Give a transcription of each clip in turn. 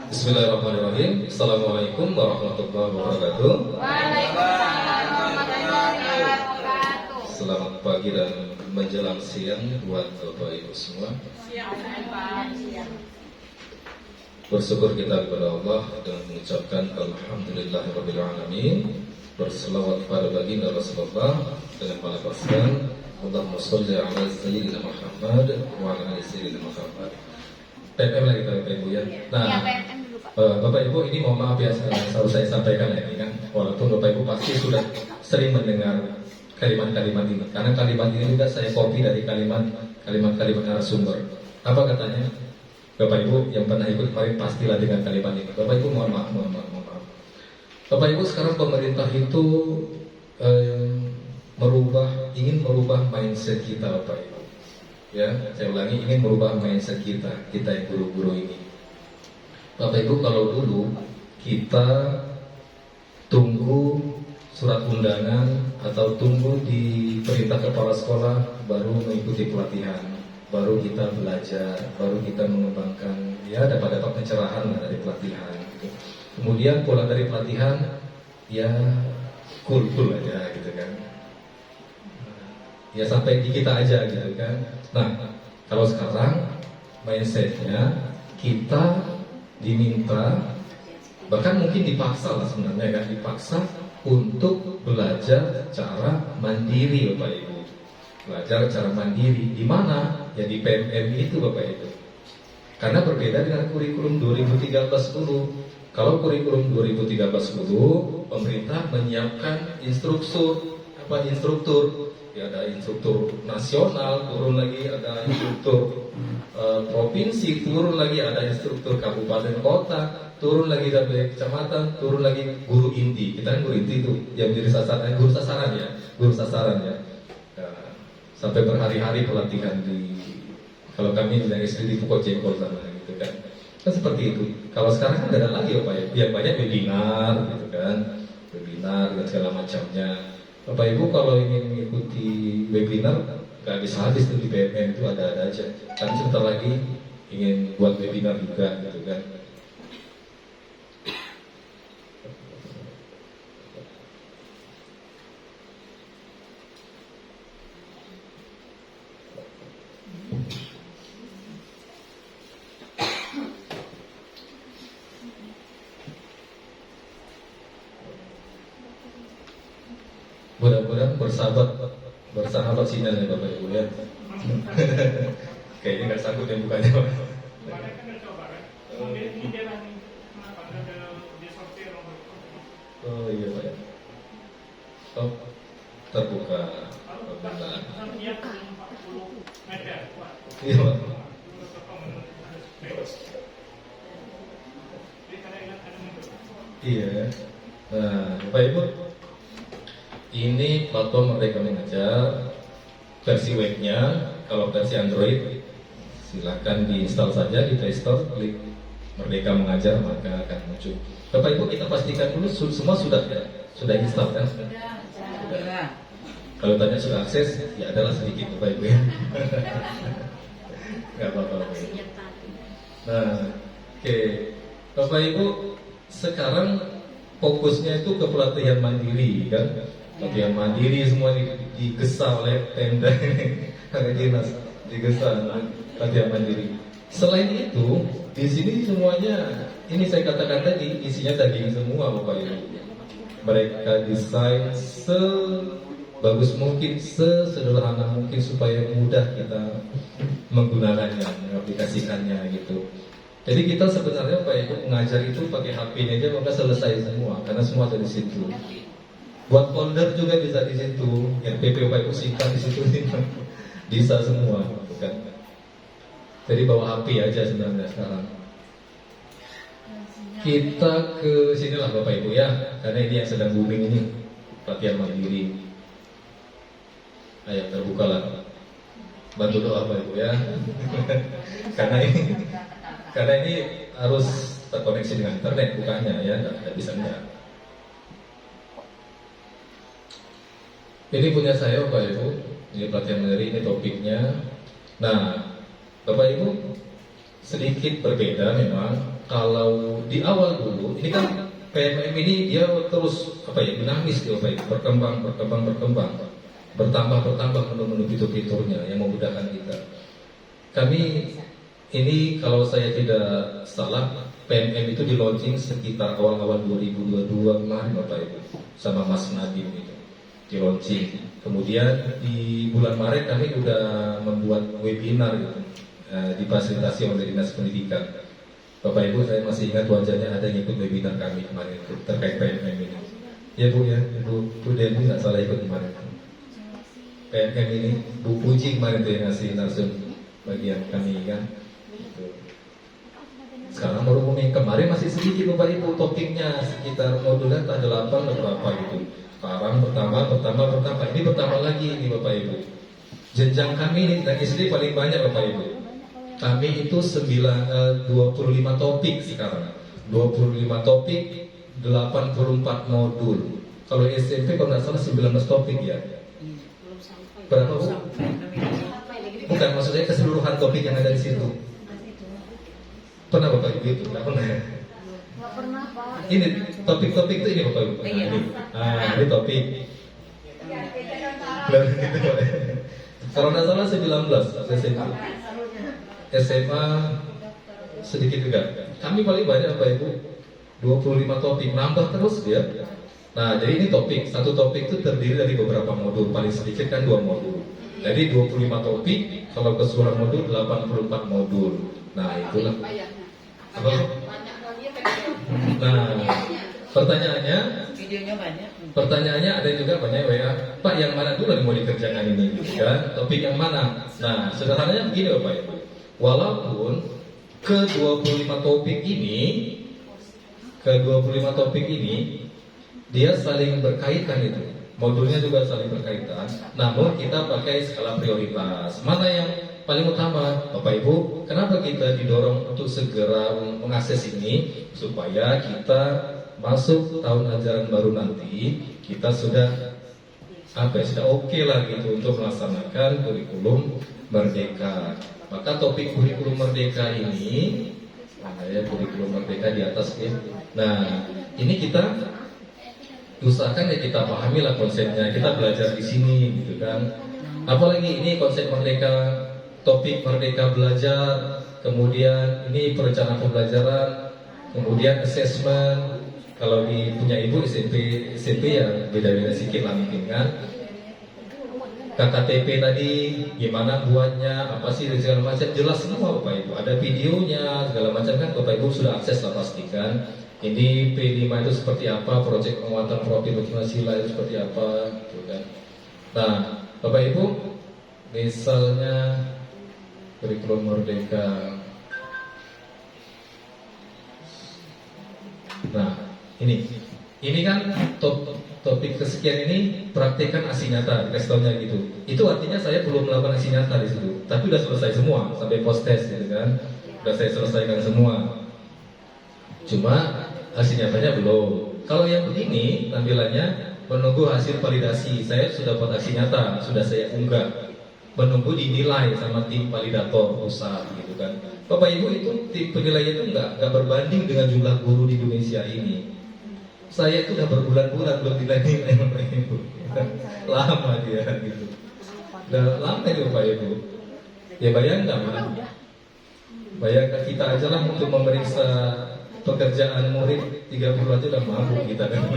Bismillahirrahmanirrahim. Assalamualaikum warahmatullahi wabarakatuh. Waalaikumsalam warahmatullahi wabarakatuh. Selamat pagi dan menjelang siang buat Bapak Ibu semua. Siang. Bersyukur kita kepada Allah dan mengucapkan alhamdulillahirabbil alamin. Berselawat pada baginda Rasulullah dengan para pasukan. Allahumma sholli ala sayyidina Muhammad wa ala ali sayyidina Muhammad. PPM lagi Bapak Ibu ya. Nah, PPM dulu Pak. Bapak Ibu ini mohon maaf ya, harus saya sampaikan ya ini kan, walaupun Bapak Ibu pasti sudah sering mendengar kalimat-kalimat ini, karena kalimat ini juga saya copy dari kalimat narasumber. Apa katanya? Bapak Ibu yang pernah ikut kemarin pastilah dengan kalimat ini. Bapak Ibu mohon maaf. Bapak Ibu, sekarang pemerintah itu ingin merubah mindset kita Bapak Ibu. Ya, saya ulangi, ingin merubah mindset kita yang guru-guru ini. Bapak Ibu, kalau dulu kita tunggu surat undangan atau tunggu di perintah kepala sekolah baru mengikuti pelatihan, baru kita belajar, baru kita mengembangkan, ya dapat pencerahan dari pelatihan. Gitu. Kemudian pulang dari pelatihan, ya cool aja gitu kan. Ya sampai di kita aja gitu kan. Nah, kalau sekarang mindsetnya kita diminta, bahkan mungkin dipaksa lah sebenarnya kan, dipaksa untuk belajar cara mandiri Bapak Ibu. Belajar cara mandiri di mana? Ya di PMM itu Bapak Ibu. Karena berbeda dengan kurikulum 2013 dulu. Kalau kurikulum 2013 dulu, pemerintah menyiapkan instruktur. Ya, ada instruktur nasional, turun lagi ada instruktur provinsi, turun lagi ada instruktur kabupaten kota, turun lagi dari kecamatan, turun lagi guru inti. Kita kan guru inti itu yang menjadi sasaran, guru sasaran ya. Nah, sampai berhari-hari pelatihan kalau kami di SD di Pukul Jengkol sana gitu kan. Kan seperti itu. Kalau sekarang kan nggak ada lagi Bapak Ibu. Yang banyak webinar gitu kan, webinar dan segala macamnya. Bapak Ibu kalau ingin mengikuti webinar gak habis-habis tuh di BMN itu ada aja. Kami sebentar lagi ingin buat webinar juga gitu kan. Mudah-mudahan bersahabat sinyalnya Bapak Ibu ya. Kayaknya nggak sanggup yang bukanya Pak. Oh iya Pak ya. Oh, terbuka. Iya Pak. Iya. Nah, Bapak Ibu, ini platform Merdeka Mengajar versi webnya. Kalau versi Android silakan diinstal saja di Play Store, klik Merdeka Mengajar maka akan muncul. Bapak Ibu, kita pastikan dulu semua sudah install kan? Sudah. Kalau tanya sudah akses, ya adalah sedikit Bapak Ibu ya. Nggak apa-apa. Nah, oke. Bapak Ibu, sekarang fokusnya itu ke pelatihan mandiri kan? Pelatihan mandiri semua digesa oleh Pemda ini, dinas digesa pelatihan mandiri. Selain itu, di sini semuanya, ini saya katakan tadi, isinya daging semua Bapak Ibu. Mereka desain sebagus mungkin, sesederhana mungkin supaya mudah kita menggunakannya, mengaplikasikannya gitu. Jadi kita sebenarnya Pak Ibu mengajar itu pakai HP-nya aja maka selesai semua, karena semua ada di situ. Buat folder juga bisa di situ, RPP Bapak Ibu simpan di situ, bisa semua, bukan? Jadi bawa HP aja sebenarnya sekarang. Kita ke sinilah Bapak Ibu ya, karena ini yang sedang booming ini, pelatihan mandiri. Ayo terbukalah, bantu doa Bapak Ibu ya, karena ini harus terkoneksi dengan internet, bukannya ya, tidak bisa enggak. Ini punya saya Bapak Ibu, ini pelatihan mandiri, ini topiknya. Nah, Bapak Ibu, sedikit berbeda memang kalau di awal dulu, ini kan PMM ini dia terus dinamis dia Bapak Ibu, berkembang, bertambah menu-menu fitur-fiturnya yang memudahkan kita. Kami ini kalau saya tidak salah, PMM itu di launching sekitar awal-awal 2022 kemarin Bapak Ibu, sama Mas Nadiem itu di launching. Kemudian di bulan Maret kami sudah membuat webinar gitu, difasilitasi oleh Dinas Pendidikan. Bapak Ibu, saya masih ingat wajahnya ada yang ikut webinar kami kemarin itu terkait PMM ini. Ya Bu ya, Bu Dewi nggak salah ikut kemarin. PMM ini Bu Puji kemarin tuh yang ngasih narsum bagian kami kan. Gitu. Sekarang baru umumnya kemarin masih sedikit Bapak Ibu topiknya, sekitar modulnya ada 8 atau berapa gitu. Sekarang bertambah. Ini bertambah lagi nih Bapak Ibu. Jenjang kami ini dan SD paling banyak Bapak Ibu. Kami itu 25 topik sekarang. 25 topik, 84 modul. Kalau SMP kalau nggak salah 19 topik ya. Berapa Bu? Bukan, maksudnya keseluruhan topik yang ada di situ. Pernah Bapak Ibu itu? Nggak pernah ya? Nggak pernah Pak. Ini topik-topik itu ini Bapak Ibu. Ini topik. Kalau nggak salah 19 SMA sedikit juga. Kami paling banyak Bapak Ibu 25 topik, nambah terus dia. Nah, jadi ini topik, satu topik itu terdiri dari beberapa modul, paling sedikit kan 2 modul. Jadi 25 topik, kalau keseluruhan modul 84 modul. Nah, itulah. Apa? Nah, pertanyaannya videonya banyak. Pertanyaannya ada juga banyak WA, Pak yang mana dulu yang mau dikerjakan ini? Ya, topik yang mana? Nah, sederhananya begini Bapak Ibu. Walaupun ke-25 topik ini dia saling berkaitan itu. Modulnya juga saling berkaitan. Namun kita pakai skala prioritas. Mana yang paling utama? Bapak Ibu, kenapa kita didorong untuk segera mengakses ini supaya kita masuk tahun ajaran baru nanti kita sudah sudah oke lah gitu untuk melaksanakan kurikulum Merdeka. Maka topik kurikulum Merdeka ini, kurikulum Merdeka di atas ya. Nah, ini kita usahakan ya kita pahami lah konsepnya, kita belajar di sini gitu kan. Apalagi ini konsep Merdeka, topik Merdeka belajar, kemudian ini perencanaan pembelajaran, kemudian assessment. Kalau di punya ibu SMP ya beda-beda sedikit lah mungkin kan. KKTP tadi gimana buatnya, apa sih segala macam jelas semua Bapak Ibu. Ada videonya segala macam kan Bapak Ibu sudah akses lah pastikan. Ini P5 itu seperti apa, proyek penguatan profil Pancasila itu seperti apa, gitu kan. Nah, Bapak Ibu, misalnya kurikulum Merdeka. Nah, ini kan topik kesekian ini praktekkan aksi nyata, dikasih taunya gitu. Itu artinya saya belum melakukan aksi nyata di situ, tapi udah selesai semua sampai post test gitu kan, udah saya selesaikan semua. Cuma aksi nyatanya belum. Kalau yang begini tampilannya menunggu hasil validasi. Saya sudah buat aksi nyata, sudah saya unggah. Menunggu dinilai sama tim validator pusat gitu kan. Bapak Ibu itu tim penilaian itu nggak berbanding dengan jumlah guru di Indonesia ini. Saya itu udah berbulan-bulan belum dinilai Bapak Ibu. Lama dia gitu. Udah lama itu Bapak Ibu. Ya bayangkan kita aja lah untuk memeriksa pekerjaan murid 30 aja udah mabuk kita kan.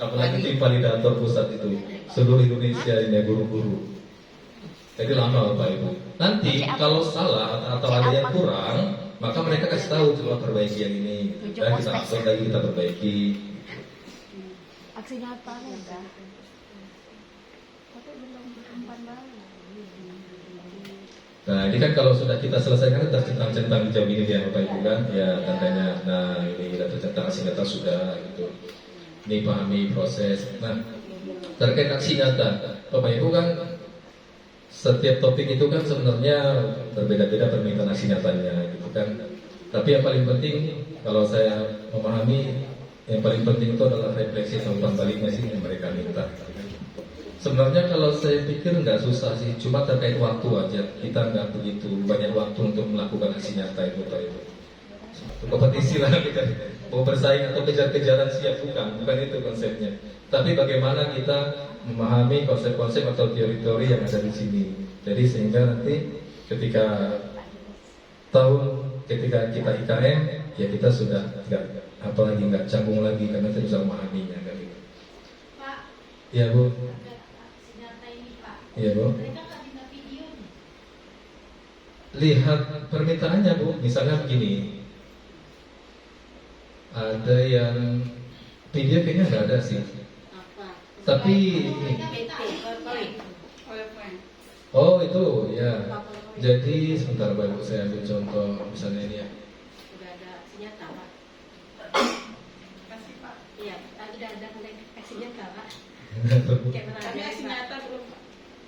Apalagi tim validator pusat itu seluruh Indonesia ini guru-guru. Jadi lama Bapak Ibu. Nanti kalau salah atau ada yang kurang, maka mereka kasih tahu coba perbaiki yang ini. Dan kita upload lagi, kita perbaiki. Aksi nyata udah. Tapi belum empat banget. Nah ini kan kalau sudah kita selesaikan tentang jauh ini ya Bapak Ibu kan, ya tandanya. Nah ini kita tentang aksi nyata sudah gitu. Ini pahami proses. Nah terkait aksi nyata, Bapak Ibu kan setiap topik itu kan sebenarnya berbeda-beda permintaan aksi nyatanya gitu kan. Tapi yang paling penting kalau saya memahami, yang paling penting itu adalah refleksi sama umpan baliknya sih yang mereka minta. Sebenarnya kalau saya pikir nggak susah sih, cuma terkait waktu aja. Kita nggak begitu banyak waktu untuk melakukan aksi nyata itu Pak Ibu. kompetisi lah kita mau bersaing atau kejar-kejaran siap, bukan itu konsepnya. Tapi bagaimana kita memahami konsep-konsep atau teori-teori yang ada di sini. Jadi sehingga nanti ketika kita IKM, ya kita sudah nggak canggung lagi karena kita bisa memahaminya kan gitu. Pak, Iya Bu. ada senjata ini Pak. Iya Bu. Mereka nggak minta video nih. Lihat permintaannya Bu. Misalnya begini, ada yang video kayaknya nggak ada sih. Apa? Tapi Mereka minta PowerPoint. oh itu ya. Jadi sebentar Bapak saya ambil contoh misalnya ini ya. Udah ada senjata Pak. Kasih Pak. Iya, udah ada kasih senjata Pak. Kayak pernah Kami ada kasih Pak. nyata belum Pak?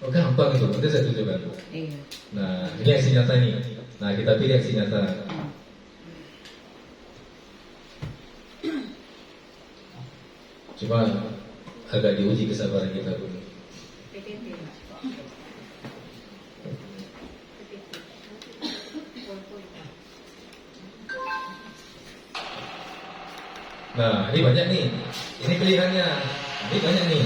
Oh gampang itu, nanti saya tunjukkan. Iya. Nah ini aksi nyata nih. Nah kita pilih aksi nyata. Cuma agak diuji kesabaran kita dulu. PPT Pak. PPT. PowerPoint. Nah, ini banyak nih. Ini pilihannya. Ini banyak nih.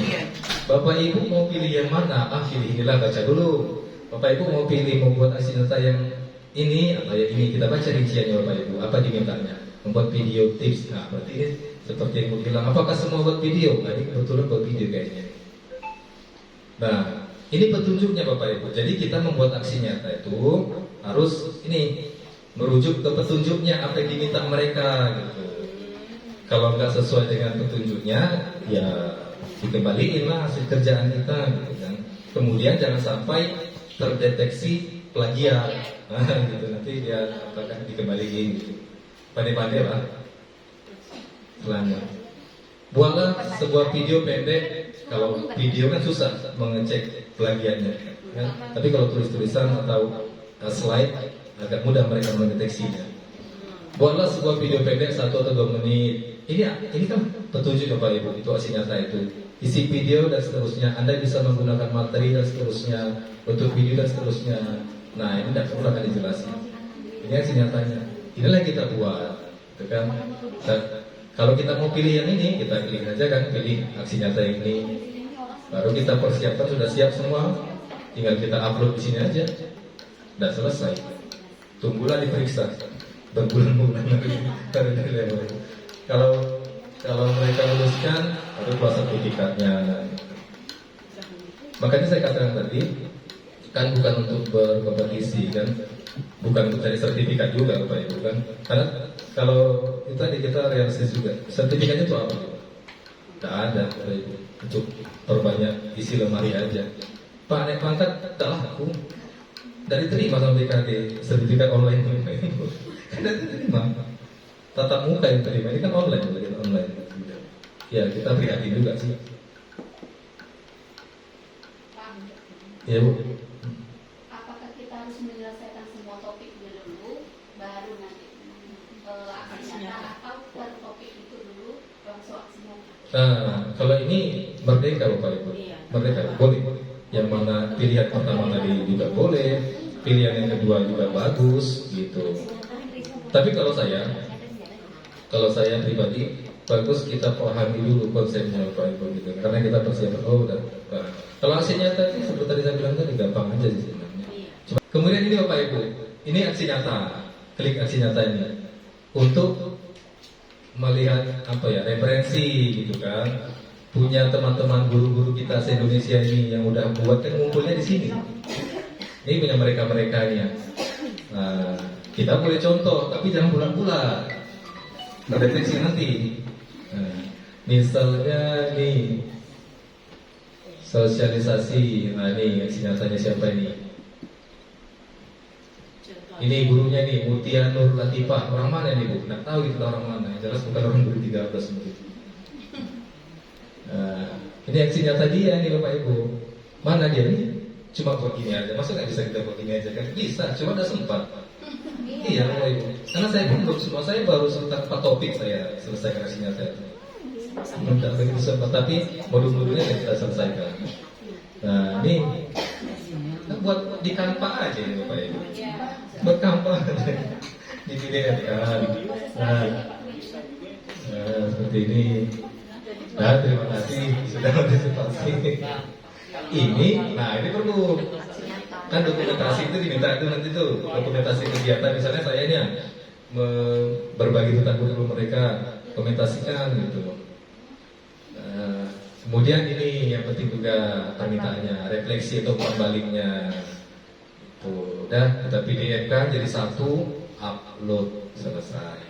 Bapak Ibu mau pilih yang mana? Pilih inilah, baca dulu. Bapak Ibu mau pilih membuat aksi nyata yang ini atau yang ini? Kita baca rinciannya Bapak Ibu. Apa dimintanya? Membuat video tips. Nah, berarti ini seperti yang aku bilang. Apakah semua buat video? Nah, ini kebetulan buat video kayaknya. Nah, ini petunjuknya Bapak Ibu. Jadi kita membuat aksi nyata itu harus ini merujuk ke petunjuknya apa yang diminta mereka gitu. Kalau nggak sesuai dengan petunjuknya, ya dikembaliin lah hasil kerjaan kita gitu kan. Kemudian jangan sampai terdeteksi plagiat, nah, gitu nanti dia akan dikembaliin gitu. Pandai-pandai lah. Selanjutnya, buatlah sebuah video pendek. Kalau video kan susah mengecek plagiatnya, kan? Tapi kalau tulis-tulisan atau slide agak mudah mereka mendeteksinya. Buatlah sebuah video pendek 1 atau 2 menit. Ini kan petunjuk Bapak Ibu, itu aksi nyata itu. Isi video dan seterusnya. Anda bisa menggunakan materi dan seterusnya, bentuk video dan seterusnya. Nah ini tidak perlu akan dijelasin. Ini aksi nyatanya. Inilah yang kita buat, gitu kan? Dan kalau kita mau pilih yang ini, kita pilih aja kan, pilih aksi nyata yang ini. Baru kita persiapkan sudah siap semua, tinggal kita upload di sini aja. Dan selesai. Tunggulah diperiksa berbulan-bulan dari level. Kalau mereka luluskan, baru keluar sertifikatnya. Makanya saya katakan tadi, kan bukan untuk berkompetisi kan, bukan untuk cari sertifikat juga Bapak Ibu kan. Karena kalau itu tadi kita realistis juga, sertifikatnya itu apa? Tidak ada Bapak Ibu, untuk perbanyak isi lemari aja. Pak naik pangkat, tak laku. Dari terima sama BKD, sertifikat online Bapak Ibu. Kan dari terima. Tatap muka yang terima, ini kan online, belajar online. Ya kita prihatin juga sih. Ya Bu. Apakah kita harus menyelesaikan semua topik dulu, baru nanti aksi nyata, atau per topik itu dulu langsung aksi nyata? Nah, kalau ini merdeka Bapak Ibu, Iya. merdeka boleh. Yang mana pilihan pertama tadi juga boleh, pilihan yang kedua juga bagus, gitu. Tapi kalau saya pribadi, bagus kita pahami dulu konsepnya Bapak Ibu gitu. Karena kita persiapan, udah. Kalau aksi nyata ini seperti tadi saya bilang tadi gampang aja sih sebenarnya. Kemudian ini Bapak Ibu, ini aksi nyata, klik aksi nyata ini untuk melihat referensi gitu kan. Punya teman-teman guru-guru kita se-Indonesia ini yang udah buat kan ngumpulnya di sini. Ini punya mereka-mereka ini ya. Nah, kita boleh contoh, tapi jangan bulan-bulan. Terdeteksi nanti. Nah, misalnya nih sosialisasi. Nah ini aksi nyatanya siapa ini? Ini gurunya nih, Mutia Nur Latifah. Orang mana nih Bu? Nggak tahu kita orang mana. Yang jelas bukan orang 2013 begitu. Nah, ini aksi nyata dia nih Bapak Ibu. Mana dia nih? Cuma buat gini aja. Masa nggak bisa kita buat gini aja kan? Bisa, cuma udah sempat. Iya Bapak Ibu. Karena saya belum semua, saya baru sekitar 4 topik saya selesaikan aksi nyata itu. Tidak begitu sempat, tapi modul-modulnya kita selesaikan. Nah ini buat di Canva aja ini Bapak Ibu. Buat Canva aja. di PDF kan. Nah, seperti ini. Nah, terima kasih sudah partisipasi. Ini perlu kan dokumentasi itu diminta itu nanti tuh dokumentasi kegiatan misalnya saya ini ya berbagi tentang guru mereka dokumentasikan gitu. Kemudian ini yang penting juga tanya refleksi atau umpan baliknya. Tuh, udah kita PDF kan jadi satu, upload, selesai.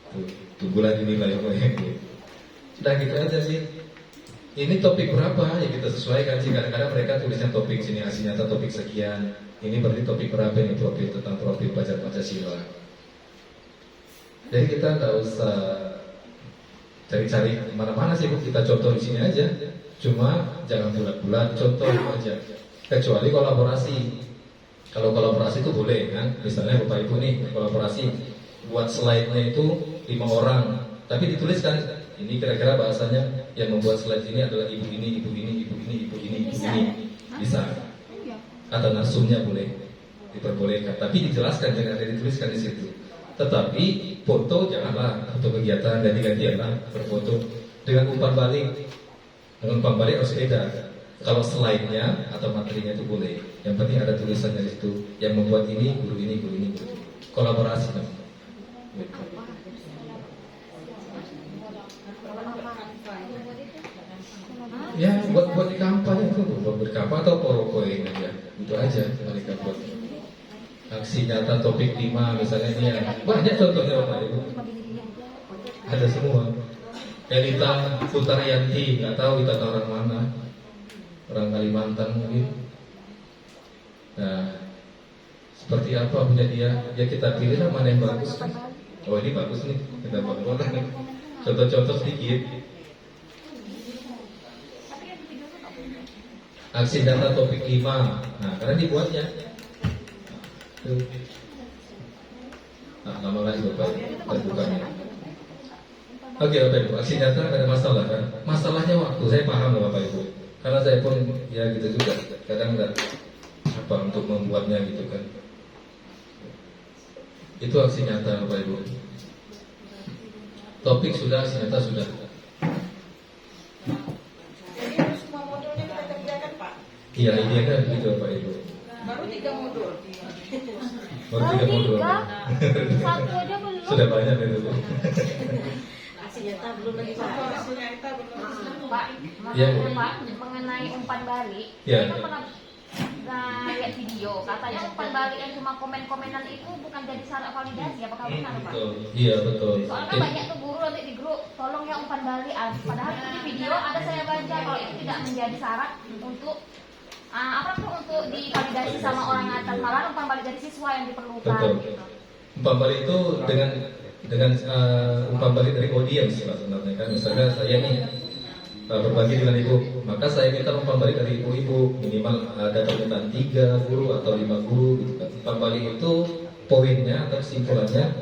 Tuh, tunggulah dinilai oleh udah gitu aja sih. Ini topik berapa ya kita sesuaikan sih. Kadang-kadang mereka tulisnya topik sini aslinya atau topik sekian. Ini berarti topik berapa ini profil tentang profil pelajar Pancasila. Jadi kita nggak usah cari-cari mana-mana sih Bu, kita contoh di sini aja. Cuma jangan bulat-bulat, contoh aja. Kecuali kolaborasi. Kalau kolaborasi itu boleh kan. Misalnya Bapak Ibu nih kolaborasi buat slide-nya itu 5 orang, tapi dituliskan ini kira-kira bahasanya yang membuat slide ini adalah ibu ini, ibu ini, ibu ini, ibu ini, ibu ini. Bisa. Kata narsumnya boleh diperbolehkan, tapi dijelaskan jangan ada dituliskan di situ. Tetapi foto janganlah, foto kegiatan ganti-gantianlah berfoto dengan umpan balik. Dengan umpan balik harus beda. Kalau slide-nya atau materinya itu boleh. Yang penting ada tulisannya di situ. Yang membuat ini, guru ini, guru ini, guru ini. Kolaborasi. Gitu. Ya buat di kampanye itu buat berkampanye atau PowerPoint aja. Itu aja mereka buat. Aksi nyata topik 5 misalnya ini ya. Banyak contohnya Bapak Ibu. Ada semua. Elita Putarianti, nggak tahu kita orang mana. Orang Kalimantan mungkin. Nah, seperti apa punya dia? Ya kita pilih lah mana yang bagus kan. Oh ini bagus nih, kita bangun. Contoh-contoh sedikit. Aksi data topik 5. Nah, karena dibuatnya. Nah, lama lagi Bapak terbukanya. Oke Bapak Ibu, aksi data ada masalah kan? Masalahnya waktu, saya paham Bapak Ibu. Karena saya pun ya gitu juga. Kadang nggak apa untuk membuatnya gitu kan. Itu aksi nyata Bapak Ibu. Topik sudah, aksi nyata sudah. Jadi harus semua modulnya kita kerjakan Pak. Iya, idealnya kan begitu Bapak Ibu. Baru 3 modul. Baru 3 modul. Satu aja belum. Sudah banyak itu. Aksi nyata belum lagi Pak. Aksi nyata belum. Pak, Ya. maksudnya Pak mengenai umpan balik. Ya. Saya kan pernah lihat video, katanya umpan balik yang cuma komen-komenan itu bukan jadi syarat validasi. Apakah benar Pak? Betul. Iya betul. Soalnya kan banyak tuh guru nanti di grup, tolong ya umpan balik. Padahal itu di video ada saya baca kalau itu tidak menjadi syarat untuk apa tuh untuk divalidasi sama orang atas, malah umpan balik dari siswa yang diperlukan. Betul. Gitu. Umpan balik itu dengan umpan balik dari audiens Pak, sebenarnya kan. Misalnya saya nih berbagi dengan ibu, maka saya minta umpan balik dari ibu-ibu minimal ada permintaan 3 guru atau 5 guru gitu kan. Umpan balik itu poinnya atau kesimpulannya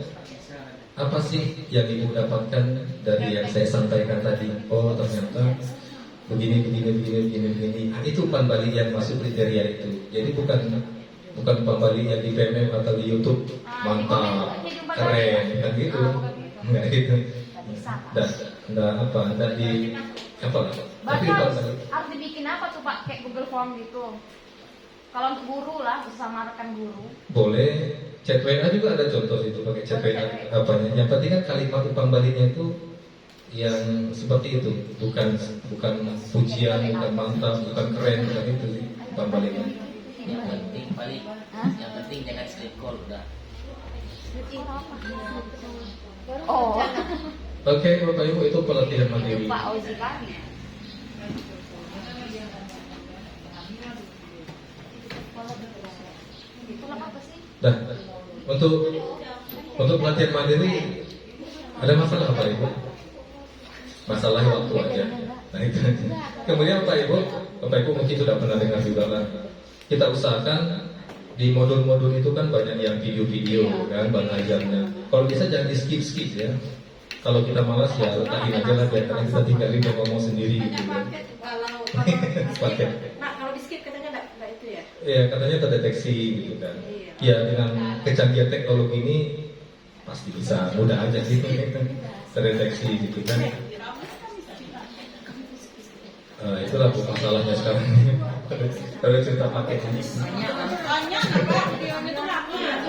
apa sih yang ibu dapatkan dari yang saya sampaikan tadi? Oh ternyata begini. Nah, itu umpan balik yang masuk kriteria itu. Jadi bukan umpan balik yang di PMM atau di YouTube mantap, keren, kan gitu. Enggak gitu. Enggak di apa lah. Berarti Tapi umpan harus, balik. harus dibikin apa tuh Pak? Kayak Google Form gitu. Kalau untuk guru lah, bersama rekan guru. Boleh. Chat WA juga ada contoh itu pakai chat WA apanya. Yang penting kan kalimat umpan baliknya itu yang seperti itu, bukan pujian, bukan mantap, bukan keren, bukan itu sih umpan baliknya. Yang penting paling, yang penting jangan sleep call udah. Oh, Oke Bapak Ibu, itu pelatihan mandiri. Pak Ozi kali. Itulah apa sih? Dah, untuk pelatihan mandiri ada masalah Bapak Ibu? Masalahnya waktu aja. Nah itu aja. Kemudian Bapak Ibu mungkin sudah pernah dengar juga lah. Kita usahakan di modul-modul itu kan banyak yang video-video kan belajarnya. Kalau bisa jangan di skip ya. Kalau kita malas ya letakin aja lah biar karena kita tinggalin dia ngomong sendiri gitu kan. Kalau Paket. Nah, kalau di skip katanya enggak itu ya. Ya katanya terdeteksi gitu kan. Ya dengan kecanggihan teknologi ini pasti bisa, mudah aja gitu terdeteksi gitu kan. Itulah masalahnya sekarang. Kalau cerita paket ini.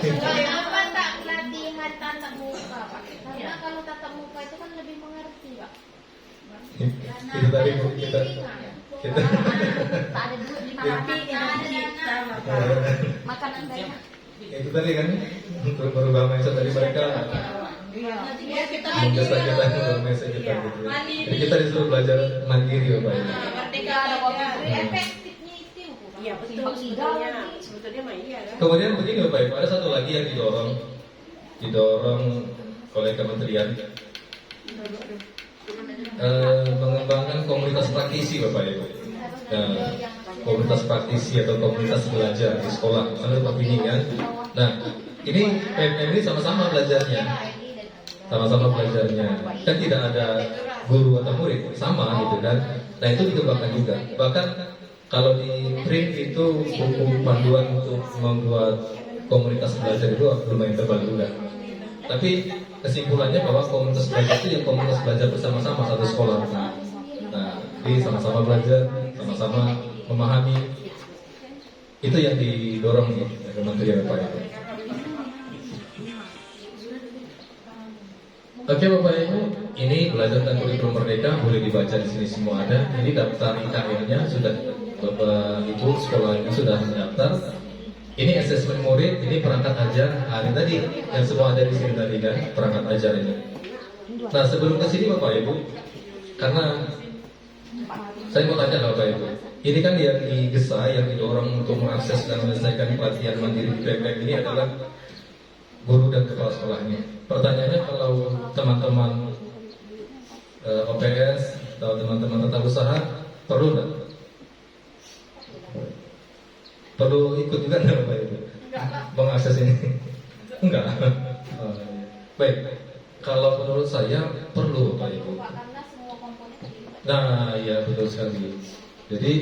Kenapa tak latihan tatap muka, Pak? Karena kalau tatap muka itu kan lebih mengerti, Pak. Itu tadi Bu, kita Tak ada duit di makanan banyak. itu tadi kan untuk merubah mindset dari mereka. Iya, kita Menggesa kita merubah mindset kita gitu. Jadi kita disuruh belajar mandiri Bapak Ibu. Ketika ada kopi free, efektifnya itu. Iya betul sebetulnya mah iya kan. Kemudian begini Bapak Ibu, ada satu lagi yang didorong oleh kementerian, mengembangkan komunitas praktisi Bapak Ibu. Nah, komunitas praktisi atau komunitas belajar di sekolah, ada bimbingan. Nah, ini PMM ini sama-sama belajarnya, kan tidak ada guru atau murid, sama gitu kan. Nah itu dikembangkan juga. Bahkan kalau di print itu buku panduan untuk membuat komunitas belajar itu lumayan tebal juga. Tapi kesimpulannya bahwa komunitas belajar itu ya komunitas belajar bersama-sama satu sekolah. Nah, jadi sama-sama belajar, sama-sama memahami. Itu yang didorong nih dari Kementerian Bapak Ibu. Oke Bapak Ibu, ini belajar tentang kurikulum merdeka, boleh dibaca di sini semua ada. Ini daftar IKN-nya sudah Bapak Ibu sekolahnya sudah mendaftar. Ini asesmen murid, ini perangkat ajar. Ini tadi yang semua ada di sini tadi kan, perangkat ajar ini. Nah sebelum ke sini Bapak Ibu, karena saya mau tanya Bapak Ibu, ini kan yang digesa, yang didorong untuk mengakses dan menyelesaikan pelatihan mandiri di PMM ini adalah guru dan kepala sekolahnya. Pertanyaannya, kalau teman-teman OPS atau teman-teman tata usaha perlu nggak? Perlu ikut juga nggak Bapak Ibu? Mengakses ini? Enggak. Baik. Kalau menurut saya perlu Bapak Ibu. Karena semua komponen terlibat. Nah, ya betul sekali. Jadi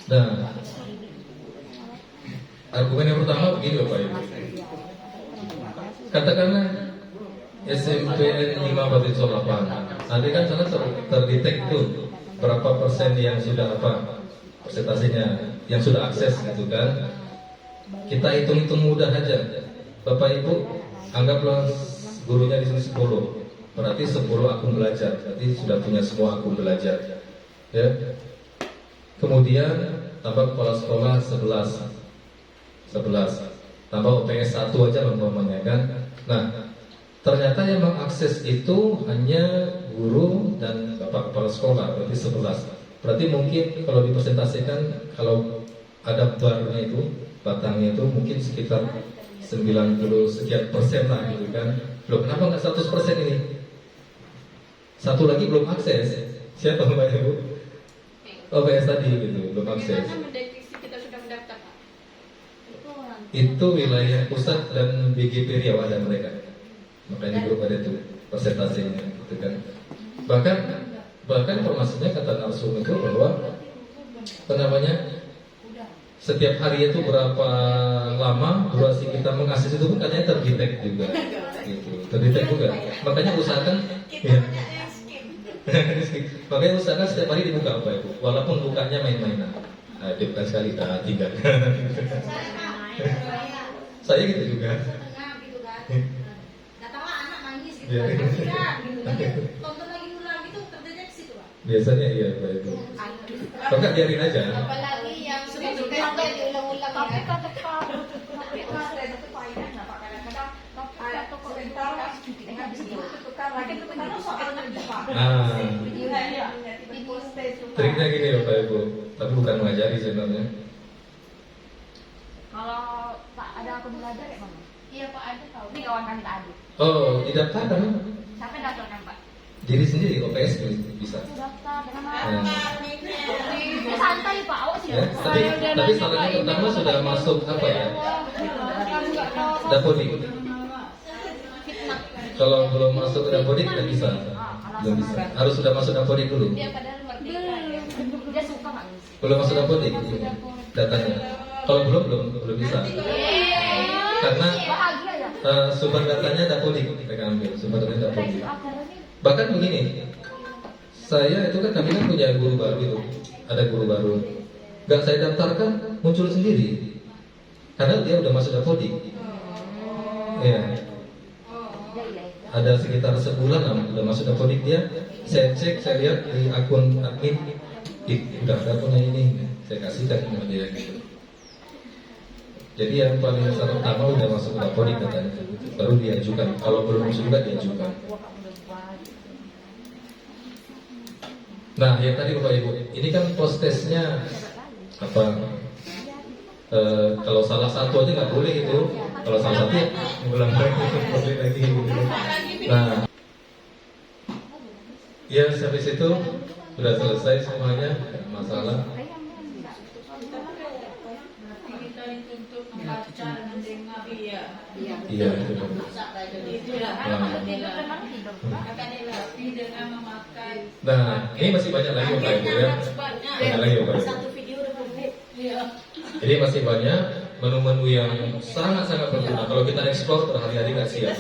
nah, argumen yang pertama begini Bapak Ibu. Katakanlah SMPN 5 Batinsol 8. Nanti kan sana terdetek tuh berapa persen yang sudah persentasenya yang sudah akses gitu kan. Kita hitung-hitung mudah aja. Bapak Ibu anggaplah gurunya di sini 10. Berarti 10 akun belajar. Berarti sudah punya semua akun belajar. Ya. Kemudian tambah kepala sekolah 11. Tambah OPS 1 aja umpamanya kan. Nah, ternyata yang mengakses itu hanya guru dan bapak kepala sekolah, berarti 11. Berarti mungkin kalau dipresentasikan, kalau ada barnya itu, batangnya itu mungkin sekitar 90 sekian persen lah gitu kan. Loh, kenapa nggak 100% ini? Satu lagi belum akses. Siapa Bapak Ibu? OPS tadi gitu, belum akses. Kita sudah mendaftar, Pak. Itu wilayah pusat dan BGP Riau ada mereka. Makanya grup ada itu persentasenya gitu kan. Bahkan informasinya kata Narsum itu bahwa setiap hari itu berapa lama durasi kita mengakses itu pun katanya terdetek juga gitu. Terdetek juga. Makanya usahakan ya. Makanya usahakan setiap hari dibuka Bapak Ibu, walaupun bukanya main-mainan. Bukan sekali, tiga. Saya gitu juga. Datanglah anak nangis gitu. Ya. Tonton lagi ulang itu terdeteksi tuh, Pak. Biasanya iya Bapak Ibu. Maka biarin aja. Apalagi yang sudah diulang-ulang Tapi ya. kata Triknya gini Bapak Ibu, tapi bukan mengajari sebenarnya. kalau Pak ada akun belajar ya Mama? Iya, Pak, ada tahu. Ini kawan kami tadi. Oh, didaftarkan. Siapa yang daftarkan Pak? Diri sendiri OPS bisa. Daftar dengan Ya. Ini santai Pak, awas sih. Ya, tapi syaratnya pertama sudah masuk apa ya? Dapodik. Kalau belum masuk ke Dapodik tidak bisa. Kalau Belum bisa. Harus sudah masuk dapodik dulu. Dia padahal merdeka ya. Dia suka nggak Miss? Belum masuk dapodik datanya. Kalau belum bisa. Karena Bahagia ya. sumber datanya dapodik mereka ambil, sumber datanya dapodik. Bahkan begini, saya itu kan kami kan punya guru baru itu, ada guru baru. Gak saya daftarkan muncul sendiri, karena dia udah masuk dapodik. Ya, ada sekitar sebulan lah udah masuk dapodik dia. Saya cek, saya lihat di akun admin, udah ada punya ini, saya kasihkan sama dia gitu. Jadi yang paling pertama udah masuk dapodik katanya, baru diajukan. Kalau belum juga diajukan. Nah, yang tadi Bapak Ibu, ini kan prosesnya apa? Kalau salah satu aja nggak boleh itu. Kalau salah satu ya ulang lagi, boleh lagi. Gitu. Nah, ya sampai situ sudah selesai semuanya, nggak masalah. Kita dituntut membaca dan mendengar. Iya. Iya itu. Itulah Nah. akan dilatih dengan memakai. Nah, ini masih banyak lagi Bapak Ibu ya. Banyak lagi Bapak Ibu. Satu video udah berhenti. Iya. Jadi masih banyak menu-menu yang sangat-sangat berguna. Kalau kita eksplor berhari-hari nggak siap.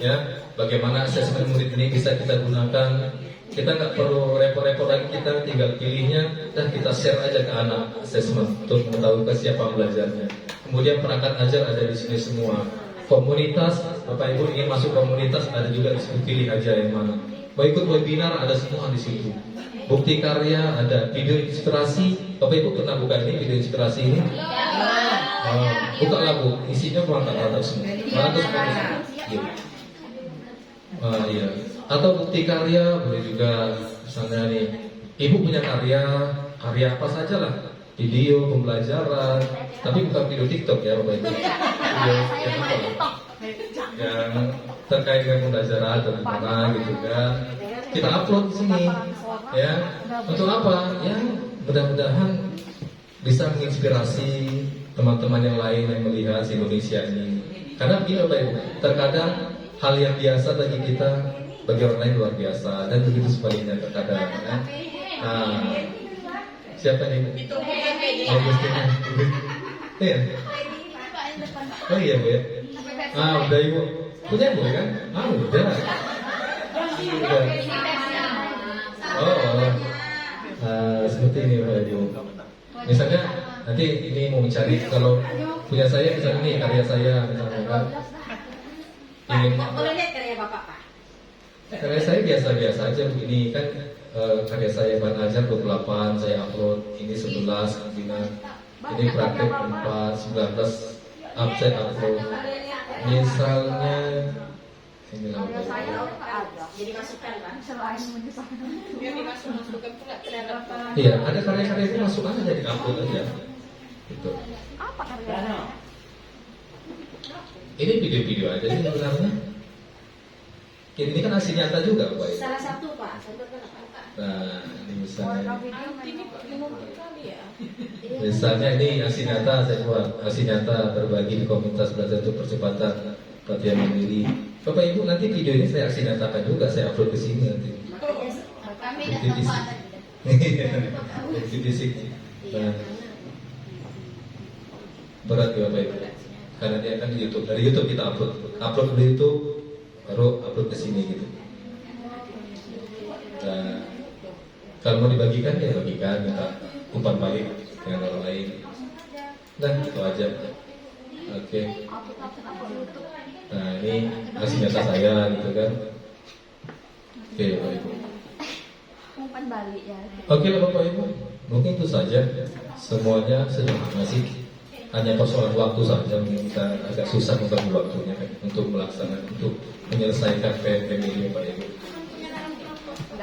Ya, bagaimana asesmen murid ini bisa kita gunakan? Kita nggak perlu repot-repot lagi, kita tinggal pilihnya dan kita share aja ke anak asesmen untuk mengetahui kesiapan belajarnya. Kemudian perangkat ajar ada di sini semua. Komunitas, Bapak Ibu ingin masuk komunitas ada juga di sini, pilih aja yang mana. Mau ikut webinar ada semua di situ. Bukti karya ada, video inspirasi. Bapak Ibu pernah buka ini video inspirasi ini? Buka lah Bu, isinya perangkat semua. Iya. Iya. Atau bukti karya boleh juga, misalnya nih, Ibu punya karya apa saja lah, video pembelajaran, tapi bukan video TikTok ya Bapak Ibu. Video yang terkait dengan pembelajaran atau gimana gitu kan, kita upload di sini, ya. Untuk apa? Ya, mudah-mudahan bisa menginspirasi teman-teman yang lain yang melihat si Indonesia ini. Karena begini Bapak Ibu, terkadang hal yang biasa bagi kita, bagi orang lain luar biasa, dan begitu sebaliknya terkadang. Kan? Nah, siapa nih? Yang mestinya? Iya. Oh iya Bu ya. Udah Ibu. Punya Bu kan? Udah. Udah. Seperti ini Bapak Ibu. Misalnya nanti ini mau mencari, kalau punya saya misalnya ini karya saya misalnya kan. Ingin Boleh lihat karya Bapak, Pak? karya saya biasa-biasa aja begini kan, karya saya bahan ajar 28 saya upload, ini 11 ini praktek 4 19 saya upload. Misalnya ini lah Jadi masukkan, Pak. Selain menyusahkan. Biar dimasukkan pula terhadap iya, ada karya-karya itu masuk aja jadi upload aja gitu. Apa karyanya? Ini video-video aja sih sebenarnya. Ini kan hasil nyata juga Pak ya. salah satu, Pak. Contohkan apa? Nah, ini misalnya Ini bingung kali ya. Misalnya ini hasil nyata saya buat, hasil nyata berbagi di komunitas belajar untuk percepatan pelatihan mandiri. Bapak Ibu nanti video ini saya hasil nyatakan juga, saya upload ke sini nanti. Kami Bukti datang fisik. Pak. Bukti fisik. Nah, berat ya Bapak Ibu. Karena dia kan di YouTube, dari YouTube kita upload di YouTube, baru upload ke sini gitu. Nah, kalau mau dibagikan ya bagikan, minta umpan balik dengan orang lain. Nah, itu aja. Oke. Nah, ini hasil nyata saya gitu kan. Oke, Bapak Ibu. Umpan balik ya. Oke lah Bapak Ibu, mungkin itu saja. Semuanya sederhana sih. Hanya persoalan waktu saja, mungkin kita agak susah membagi waktunya kan, untuk melaksanakan, untuk menyelesaikan PNM ini Bapak Ibu.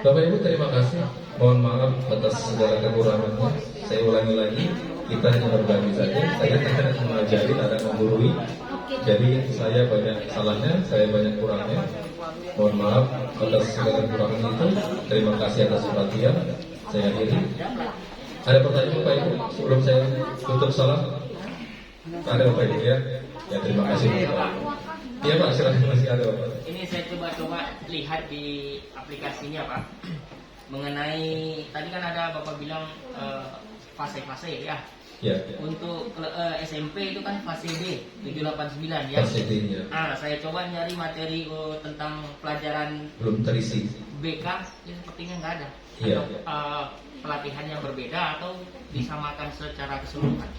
Bapak Ibu terima kasih. Mohon maaf atas segala kekurangannya. Saya ulangi lagi, kita hanya berbagi saja. Saya tidak mengajari, tidak menggurui. Jadi saya banyak salahnya, saya banyak kurangnya. Mohon maaf atas segala kekurangan itu. Terima kasih atas perhatian. Saya akhiri. Ada pertanyaan Bapak Ibu sebelum saya tutup salam? Ada Bapak Ibu ya? Ya terima kasih Bapak Ibu. Iya Pak, silakan masih ada Pak. Ini saya coba-coba lihat di aplikasinya Pak. Mengenai tadi kan ada Bapak bilang fase-fase ya. Ya, Untuk SMP itu kan fase B 789 ya. fase D-nya Saya coba nyari materi tentang pelajaran belum terisi. BK ya sepertinya nggak ada. Iya. Atau pelatihan yang berbeda atau disamakan secara keseluruhan.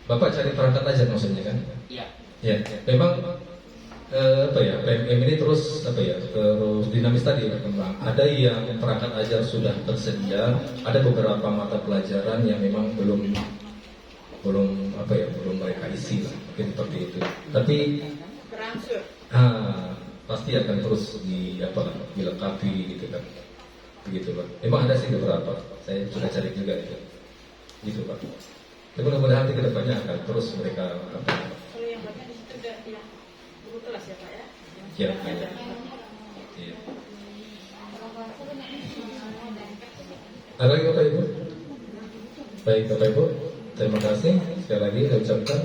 Bapak cari perangkat aja maksudnya kan? Iya. Ya, memang apa ya, PMM ini terus terus dinamis tadi berkembang. Ada yang perangkat ajar sudah tersedia, ada beberapa mata pelajaran yang memang belum mereka isi lah, mungkin seperti itu. Tapi pasti akan terus dilengkapi gitu kan, begitu Pak. Memang ada sih beberapa, saya sudah cari juga gitu Pak. Tapi mudah-mudahan ke depannya akan terus mereka Kalau yang banyak di situ udah yang guru kelas ya Pak ya? Ya, Yang ya. ada. Iya. Ada lagi Bapak Ibu? Baik Bapak Ibu, terima kasih sekali lagi saya ucapkan.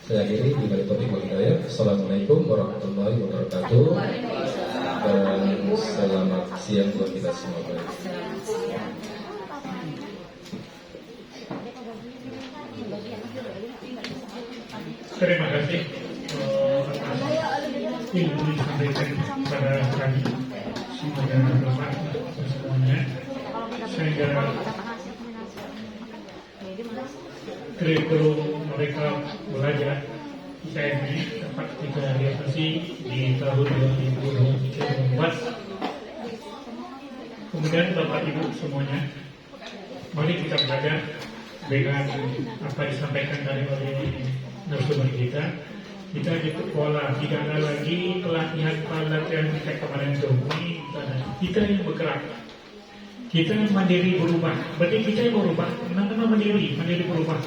Saya akhiri di balik topik bagi saya. Assalamualaikum warahmatullahi wabarakatuh. Dan selamat siang buat kita semua. Terima kasih atas ilmu yang disampaikan pada kami. Semoga bermanfaat untuk semuanya. Sehingga kurikulum mereka belajar IKM ini dapat kita realisasi di tahun 2024. Kemudian Bapak Ibu semuanya, mari kita belajar dengan apa disampaikan dari oleh narasumber kita. Kita ikut pola, tidak ada lagi pelatihan kita kemarin itu. Kita yang bergerak, kita mandiri berubah. Berarti kita yang berubah, nama mandiri berubah.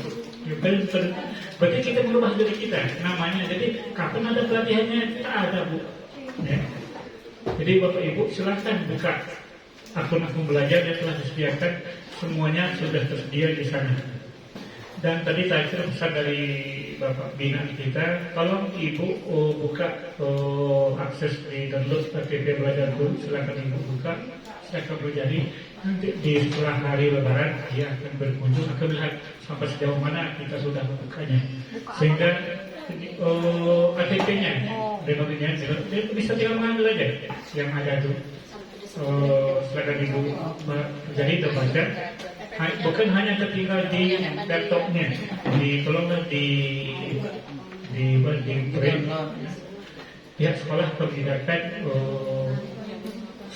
Berarti kita berubah dari kita namanya. Jadi kapan ada pelatihannya? Tak ada Bu. Ya. Jadi Bapak Ibu silakan buka akun-akun belajar yang telah disediakan, semuanya sudah tersedia di sana. Dan tadi saya kira pesan dari Bapak Bina kita, tolong Ibu buka akses di download KTP Belajar Guru, silakan Ibu buka. Saya akan berjanji nanti di setelah hari Lebaran dia akan berkunjung, akan melihat sampai sejauh mana kita sudah membukanya, sehingga KTP-nya, downloadnya dia bisa tinggal mengambil aja yang ada itu. Silakan Ibu jadi terbaca. Bukan hanya ketika di laptopnya, tolonglah di print. Pihak sekolah menyediakan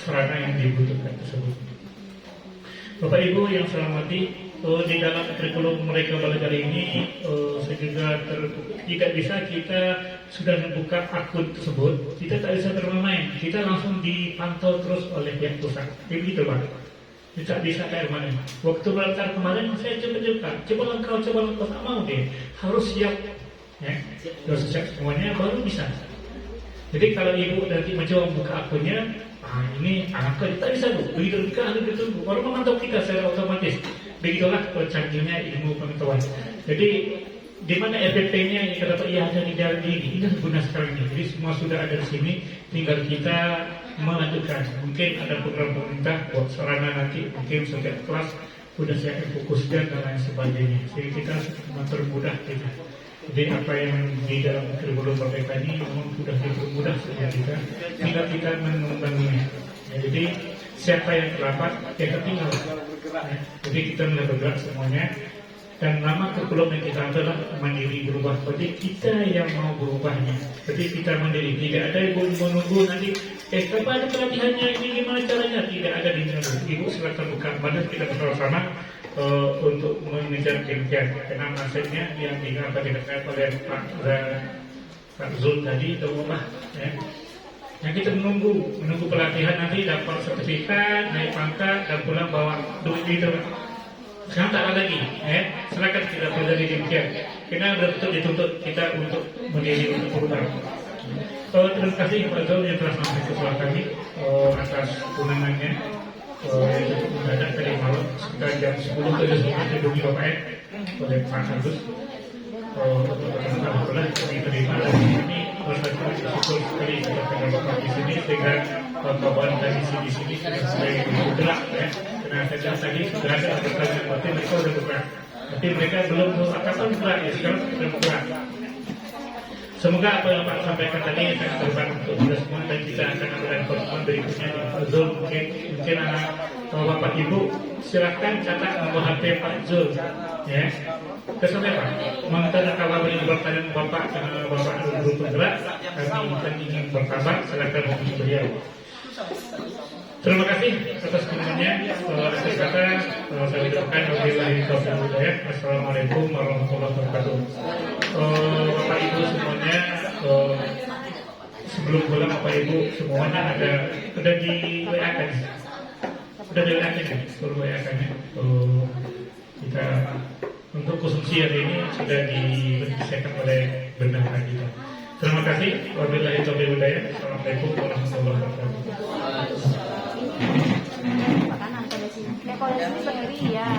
sarana yang dibutuhkan tersebut. Bapak Ibu yang saya hormati, di dalam kurikulum mereka belajar ini saya juga tidak bisa kita sudah membuka akun tersebut, kita tak bisa bermain, kita langsung dipantau terus oleh pihak pusat. Begitu Pak. Tidak bisa kayak mana. Waktu belajar kemarin saya coba engkau tak mau deh, harus siap, ya, harus siap semuanya baru bisa. Jadi kalau Ibu nanti mencoba buka akunnya, ini anaknya tidak bisa Bu, begitu harus ditunggu, baru memantau kita secara otomatis. Begitulah canggihnya ilmu pengetahuan. Jadi di mana EPP-nya yang kita dapat ada di dalam ini guna sekarang ini. Jadi semua sudah ada di sini, tinggal kita melanjutkan. Mungkin ada program pemerintah buat sarana nanti, mungkin setiap kelas sudah saya fokuskan dan lain sebagainya. Jadi kita mempermudah kita. Jadi apa yang di dalam kurikulum PPK ini memang sudah dipermudah sehingga kita tinggal kita mengembangnya. Ya, jadi siapa yang terlambat yang tertinggal. Ya, jadi kita mulai bergerak semuanya. Dan nama kurikulum yang kita adalah mandiri berubah. Berarti kita yang mau berubahnya. Jadi kita mandiri. Tidak ada ibu menunggu nanti. Kapan ada pelatihannya ini gimana caranya? Tidak ada di sana. Ibu silakan buka. Padahal kita bersama-sama untuk mengejar demikian. Karena maksudnya yang dikatakan oleh Pak Zul tadi itu apa? Ya. Yang kita menunggu pelatihan nanti dapat sertifikat, naik pangkat dan pulang bawa duit itu. Sekarang tak ada lagi, silakan kita belajar demikian. Kita betul dituntut kita untuk menjadi untuk berubah. Terima kasih Pak Zul yang telah sampai ke sekolah kami atas undangannya. Cukup mendadak tadi malam sekitar jam 10 ke 11 dihubungi Bapak oleh Pak Agus. Alhamdulillah kami terima dan ini bersyukur sekali kepada Bapak di sini sehingga kawan tradisi di sini sudah mulai bergerak ya. Karena saya tadi sudah ada pertanyaan berarti mereka sudah bergerak. Tapi mereka belum kapan bergerak ya, sekarang sudah bergerak. Semoga apa yang Pak sampaikan tadi sangat bermanfaat untuk kita semua dan kita akan ambil pertemuan berikutnya di Pak Zul. Mungkin anak Bapak Ibu silahkan catat nomor HP Pak Zul ya. Kesampai Pak, mengetahui kalau boleh bertanya Bapak karena Bapak dulu bergerak, kami ingin berkabar, silakan hubungi beliau. Terima kasih atas kunjungannya. Akhir kata saya ucapkan wabillahi taufiq wal hidayah. Assalamualaikum warahmatullahi wabarakatuh. Bapak Ibu semuanya, sebelum pulang Bapak Ibu semuanya udah di WA kan? Udah di WA kan? Suruh WA kan ya? Kita untuk konsumsi hari ini sudah disediakan oleh benar kita. Terima kasih. Wabillahi taufiq wal hidayah. Assalamualaikum warahmatullahi wabarakatuh. Makanan pada sini. Kalau di sini berdiri ya.